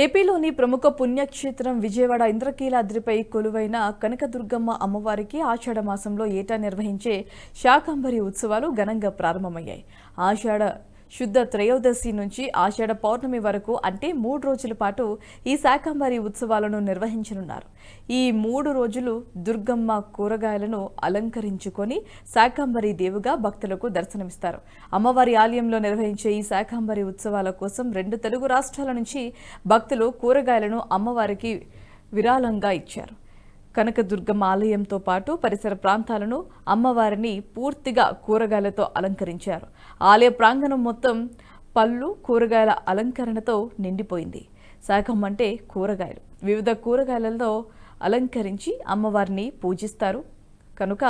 ఏపీలోని ప్రముఖ పుణ్యక్షేత్రం విజయవాడ ఇంద్రకీలాద్రిపై కొలువైన కనకదుర్గమ్మ అమ్మవారికి ఆషాఢ మాసంలో ఏటా నిర్వహించే శాకంబరి ఉత్సవాలు ఘనంగా ప్రారంభమయ్యాయి. ఆషాఢ శుద్ధ త్రయోదశి నుంచి ఆషాఢ పౌర్ణమి వరకు అంటే 3 రోజుల పాటు ఈ శాకంబరి ఉత్సవాలను నిర్వహించనున్నారు. ఈ 3 రోజులు దుర్గమ్మ కూరగాయలను అలంకరించుకొని శాకంబరి దేవుగా భక్తులకు దర్శనమిస్తారు. అమ్మవారి ఆలయంలో నిర్వహించే ఈ శాకంబరి ఉత్సవాల కోసం 2 తెలుగు రాష్ట్రాల నుంచి భక్తులు కూరగాయలను అమ్మవారికి విరాళంగా ఇచ్చారు. కనకదుర్గమ్మ ఆలయంతో పాటు పరిసర ప్రాంతాలను అమ్మవారిని పూర్తిగా కూరగాయలతో అలంకరించారు. ఆలయ ప్రాంగణం మొత్తం పళ్ళు, కూరగాయల అలంకరణతో నిండిపోయింది. శాకం అంటే కూరగాయలు. వివిధ కూరగాయలతో అలంకరించి అమ్మవారిని పూజిస్తారు కనుక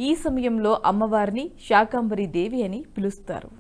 ఈ సమయంలో అమ్మవారిని శాకంబరి దేవి అని పిలుస్తారు.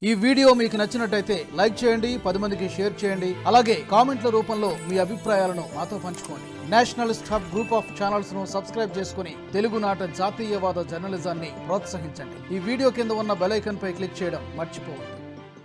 ఈ వీడియో మీకు నచ్చినట్టయితే లైక్ చేయండి, 10 మందికి షేర్ చేయండి. అలాగే కామెంట్ల రూపంలో మీ అభిప్రాయాలను మాతో పంచుకోండి. Nationalist hub group of channels ను సబ్స్క్రైబ్ చేసుకుని తెలుగునాట జాతీయవాద జర్నలిజాన్ని ప్రోత్సహించండి. ఈ వీడియో కింద ఉన్న బెల్ ఐకాన్ పై క్లిక్ చేయడం మర్చిపోవద్దు.